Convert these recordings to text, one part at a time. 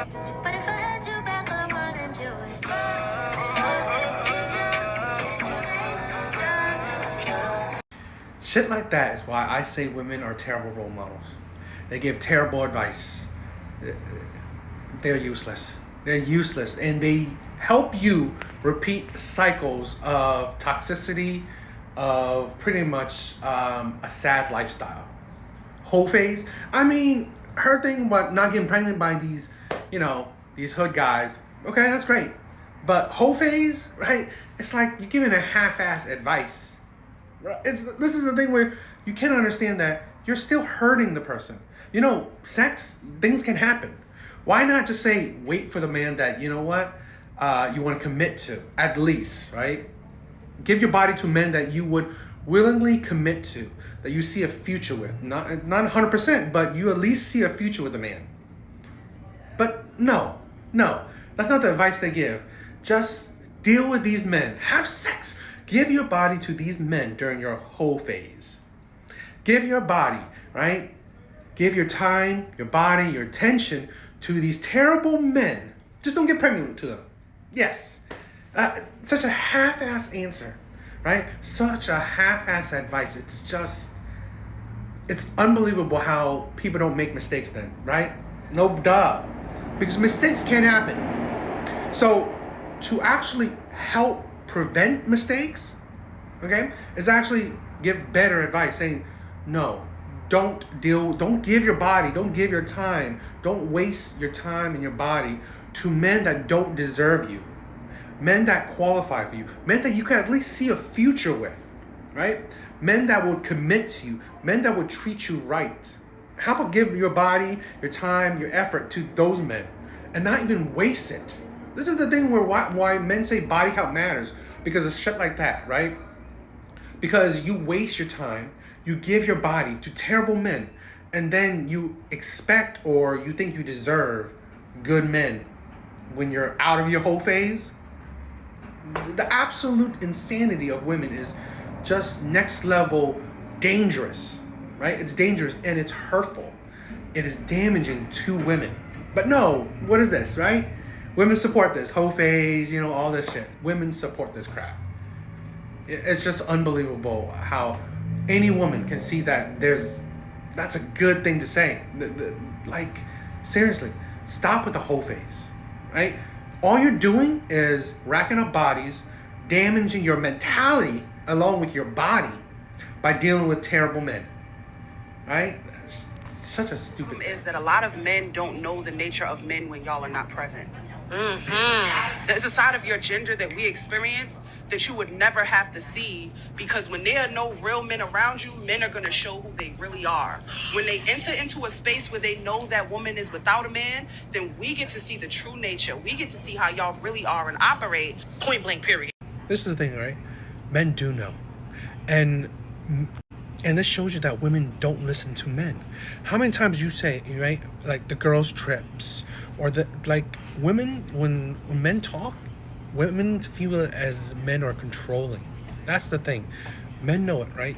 But if I had you back, I'm running to it. Shit like that is why I say women are terrible role models. They give terrible advice. They're useless. They're useless. And they help you repeat cycles of toxicity, of pretty much a sad lifestyle. Whole phase. I mean, her thing about not getting pregnant by these, these hood guys. Okay, that's great. But whole phase, right? It's like you're giving a half-ass advice. This is the thing where you can't understand that you're still hurting the person. Sex, things can happen. Why not just say, wait for the man that, you want to commit to, at least, right? Give your body to men that you would willingly commit to, that you see a future with. Not 100%, but you at least see a future with the man. But no, that's not the advice they give. Just deal with these men. Have sex. Give your body to these men during your whole phase. Give your body, right? Give your time, your body, your attention to these terrible men. Just don't get pregnant to them. Yes. Such a half-ass answer, right? Such a half-ass advice. It's unbelievable how people don't make mistakes then, right? No duh. Because mistakes can't happen. So to actually help prevent mistakes, okay, is actually give better advice saying, no, don't give your body, don't give your time, don't waste your time and your body to men that don't deserve you, men that qualify for you, men that you can at least see a future with, right? Men that would commit to you, men that would treat you right. How about give your body, your time, your effort to those men and not even waste it? This is the thing where why men say body count matters, because of shit like that, right? Because you waste your time, you give your body to terrible men, and then you expect or you think you deserve good men when you're out of your whole phase. The absolute insanity of women is just next level dangerous, right? It's dangerous and it's hurtful. It is damaging to women. But no, what is this, right? Women support this whole phase, all this shit. Women support this crap. It's just unbelievable how any woman can see that that's a good thing to say. Like, seriously, stop with the whole phase, right? All you're doing is racking up bodies, damaging your mentality along with your body by dealing with terrible men, right? It's such a stupid thing. Is that a lot of men don't know the nature of men when y'all are not present. There's a side of your gender that we experience that you would never have to see, because when there are no real men around you, men are going to show who they really are. When they enter into a space where they know that woman is without a man, then we get to see the true nature. We get to see how y'all really are and operate, point blank, period. This is the thing, right? Men do know. And this shows you that women don't listen to men. How many times you say, right, like the girls' trips, or women, when men talk, women feel it as men are controlling. That's the thing. Men know it, right?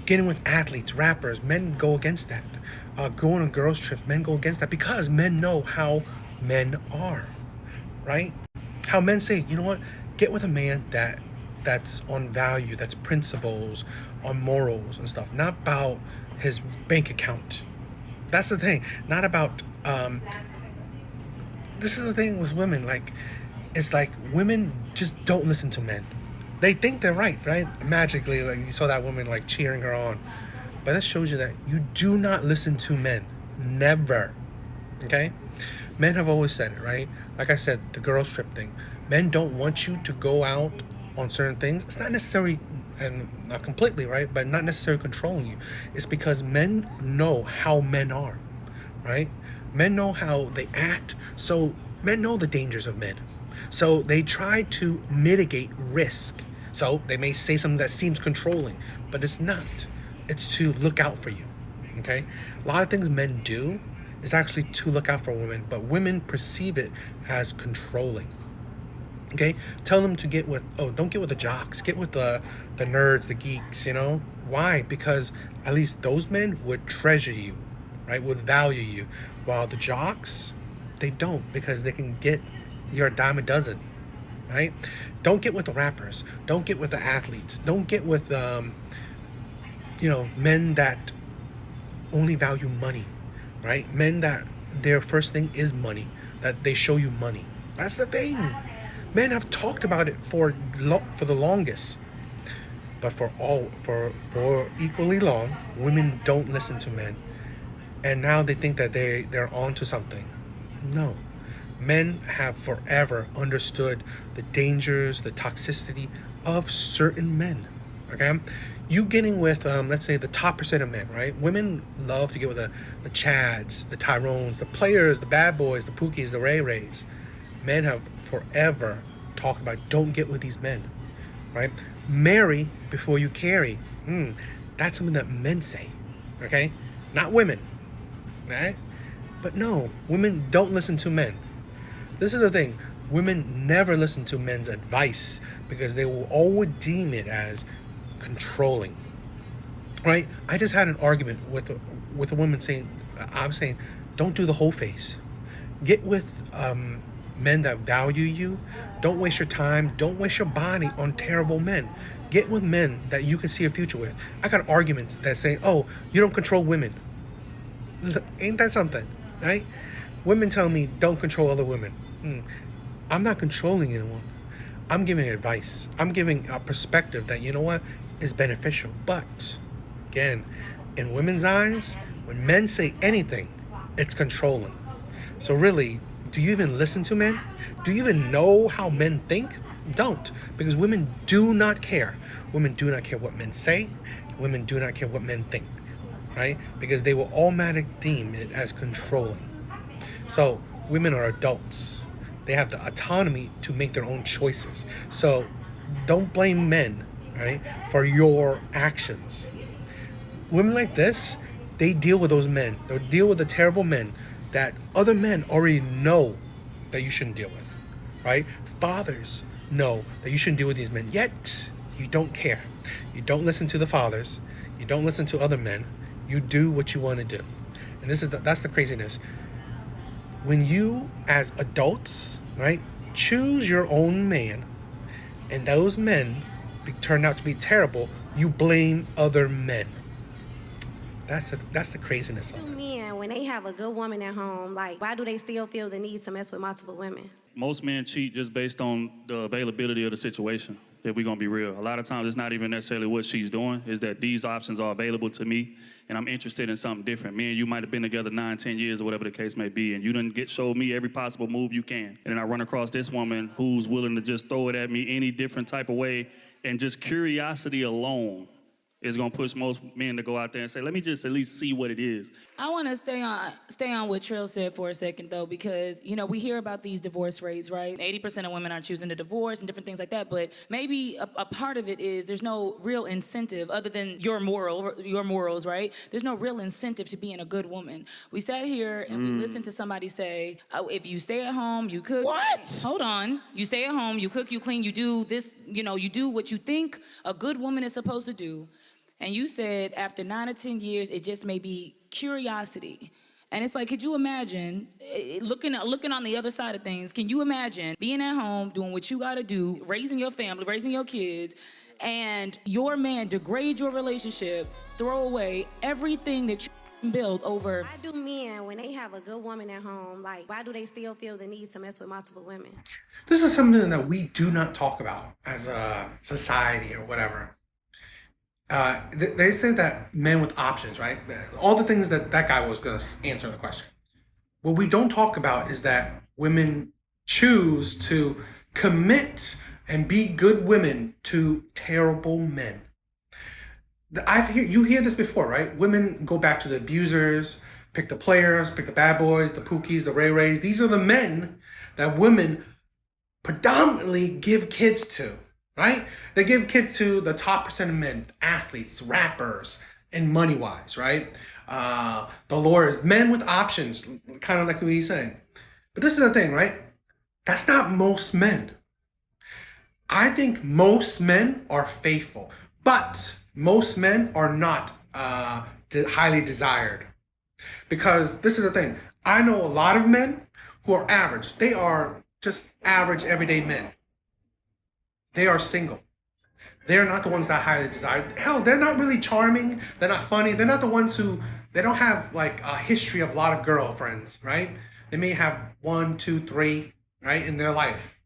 Getting with athletes, rappers, men go against that. Going on girls' trips, men go against that because men know how men are, right? How men say, you know what, get with a man that's on value, that's principles, on morals and stuff, not about his bank account. That's the thing. Not about this is the thing with women, it's like women just don't listen to men. They think they're right? Magically, like you saw that woman like cheering her on. But that shows you that you do not listen to men. Never. Okay? Men have always said it, right? Like I said, the girls trip thing. Men don't want you to go out on certain things. It's not necessarily, and not completely, right? But not necessarily controlling you. It's because men know how men are, right? Men know how they act. So men know the dangers of men. So they try to mitigate risk. So they may say something that seems controlling, but it's not. It's to look out for you, okay? A lot of things men do is actually to look out for women, but women perceive it as controlling. Okay, tell them to get with, don't get with the jocks, get with the nerds, the geeks, Why? Because at least those men would treasure you, right? Would value you. While the jocks, They don't, because they can get your dime a dozen, right? Don't get with the rappers. Don't get with the athletes. Don't get with men that only value money, right? Men that their first thing is money, that they show you money. That's the thing. Men have talked about it for the longest, but for equally long, women don't listen to men, and now they think that they're on to something. No, men have forever understood the dangers, the toxicity of certain men. Okay, you getting with let's say the top percent of men, right? Women love to get with the Chads, the Tyrones, the players, the bad boys, the Pookies, the Ray Rays. Men have forever talked about don't get with these men, right? Marry before you carry. That's something that men say, okay? Not women, right? But no, women don't listen to men. This is the thing. Women never listen to men's advice because they will always deem it as controlling, right? I just had an argument with a woman saying, I'm saying, don't do the whole face. Get with men that value you. Don't waste your time. Don't waste your body on terrible men. Get with men that you can see a future with. I got arguments that say, oh, you don't control women. Ain't that something, right? Women tell me don't control other women. I'm not controlling anyone. I'm giving advice. I'm giving a perspective that, you know what, is beneficial. But, again, in women's eyes, when men say anything, it's controlling. So really, do you even listen to men? Do you even know how men think? Don't. Because women do not care. Women do not care what men say. Women do not care what men think. Right? Because they will automatically deem it as controlling. So, women are adults. They have the autonomy to make their own choices. So, don't blame men, right, for your actions. Women like this, they deal with those men. They'll deal with the terrible men that other men already know that you shouldn't deal with, right? Fathers know that you shouldn't deal with these men, yet you don't care. You don't listen to the fathers. You don't listen to other men. You do what you want to do. And that's the craziness. When you, as adults, right, choose your own man, and those men turn out to be terrible, you blame other men. That's the craziness of it. Men, when they have a good woman at home, like, why do they still feel the need to mess with multiple women? Most men cheat just based on the availability of the situation, if we're gonna be real. A lot of times it's not even necessarily what she's doing, is that these options are available to me and I'm interested in something different. Me and you might have been together 9, 10 years or whatever the case may be, and you done showed me every possible move you can. And then I run across this woman who's willing to just throw it at me any different type of way, and just curiosity alone is gonna push most men to go out there and say, let me just at least see what it is. I want to stay on what Trill said for a second, though, because, we hear about these divorce rates, right? 80% of women are choosing to divorce and different things like that, but maybe a part of it is there's no real incentive other than your morals, right? There's no real incentive to being a good woman. We sat here and we listened to somebody say, oh, if you stay at home, you cook. What? Hold on. You stay at home, you cook, you clean, you do this, you do what you think a good woman is supposed to do. And you said after 9 or 10 years, it just may be curiosity. And it's like, could you imagine, looking on the other side of things, can you imagine being at home, doing what you gotta do, raising your family, raising your kids, and your man degrade your relationship, throw away everything that you built over? Why do men, when they have a good woman at home, like, why do they still feel the need to mess with multiple women? This is something that we do not talk about as a society or whatever. They say that men with options, right? All the things that guy was going to answer the question. What we don't talk about is that women choose to commit and be good women to terrible men. You hear this before, right? Women go back to the abusers, pick the players, pick the bad boys, the Pookies, the Ray Rays. These are the men that women predominantly give kids to. Right? They give kids to the top percent of men, athletes, rappers, and money-wise, right? The lawyers, men with options, kind of like what he's saying. But this is the thing, right? That's not most men. I think most men are faithful, but most men are not highly desired. Because this is the thing. I know a lot of men who are average. They are just average, everyday men. They are single. They're not the ones that highly desired. Hell, they're not really charming. They're not funny. They're not the ones who, they don't have like a history of a lot of girlfriends, right? They may have 1, 2, 3, right, in their life.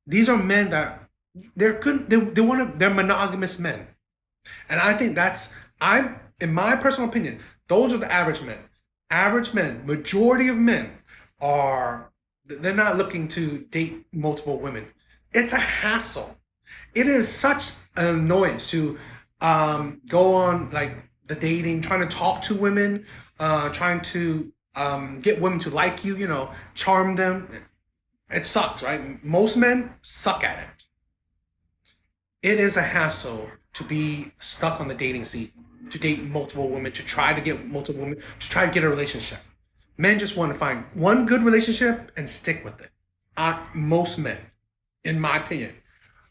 These are men that they're good. They're monogamous men. And I think in my personal opinion, those are the average men. Average men, majority of men they're not looking to date multiple women. It's a hassle. It is such an annoyance to go on like the dating, trying to talk to women, trying to get women to like you, charm them. It sucks, right? Most men suck at it. It is a hassle to be stuck on the dating scene, to date multiple women, to try to get multiple women, to try to get a relationship. Men just want to find one good relationship and stick with it. Most men, in my opinion.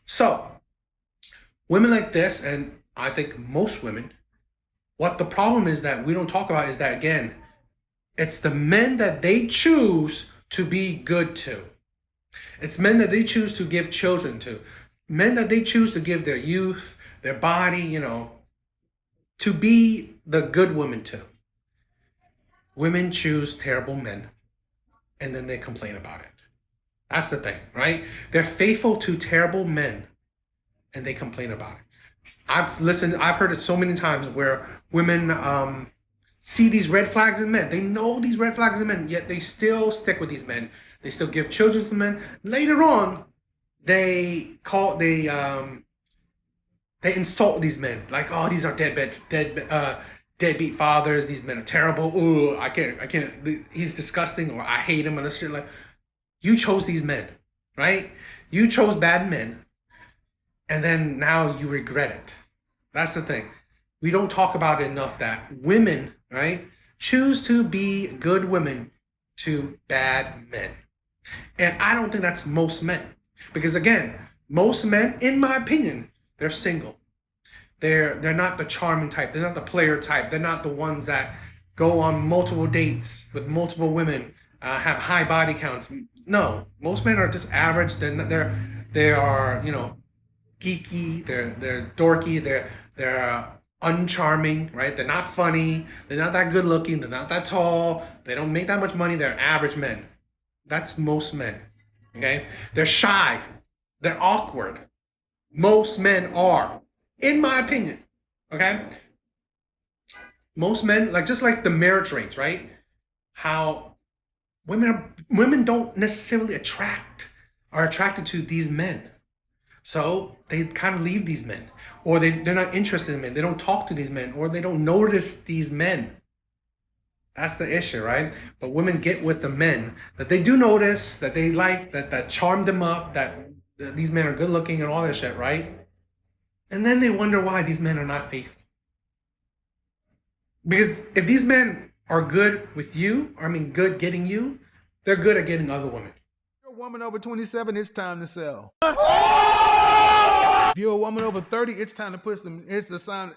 So, women like this, and I think most women, what the problem is that we don't talk about is that, again, it's the men that they choose to be good to. It's men that they choose to give children to. Men that they choose to give their youth, their body, to be the good woman to. Women choose terrible men, and then they complain about it. That's the thing, right? They're faithful to terrible men, and they complain about it. I've heard it so many times where women see these red flags in men. They know these red flags in men, yet they still stick with these men. They still give children to men. Later on, they insult these men. Like, oh, these are deadbeat fathers. These men are terrible. Ooh, I can't. He's disgusting, or I hate him, and this shit. Like, you chose these men, right? You chose bad men, and then now you regret it. That's the thing. We don't talk about it enough that women, right, choose to be good women to bad men. And I don't think that's most men. Because again, most men, in my opinion, they're single. They're not the charming type. They're not the player type. They're not the ones that go on multiple dates with multiple women, have high body counts. No, most men are just average. They are geeky. They're dorky. They're uncharming, right? They're not funny. They're not that good looking. They're not that tall. They don't make that much money. They're average men. That's most men. Okay? They're shy. They're awkward. Most men are, in my opinion. Okay? Most men, just like the marriage rates, right? How women don't necessarily are attracted to these men. So they kind of leave these men. Or they're not interested in men. They don't talk to these men. Or they don't notice these men. That's the issue, right? But women get with the men that they do notice, that they like, that charm them up, that these men are good looking and all that shit, right? And then they wonder why these men are not faithful. Because if these men are good with you, good getting you, they're good at getting other women. If you're a woman over 27, it's time to sell. If you're a woman over 30, it's time to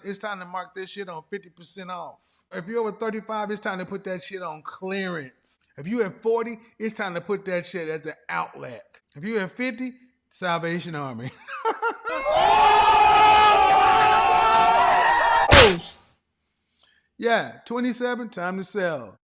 it's time to mark this shit on 50% off. If you're over 35, it's time to put that shit on clearance. If you're at 40, it's time to put that shit at the outlet. If you're at 50, Salvation Army. Oh! Yeah, 27, time to sell.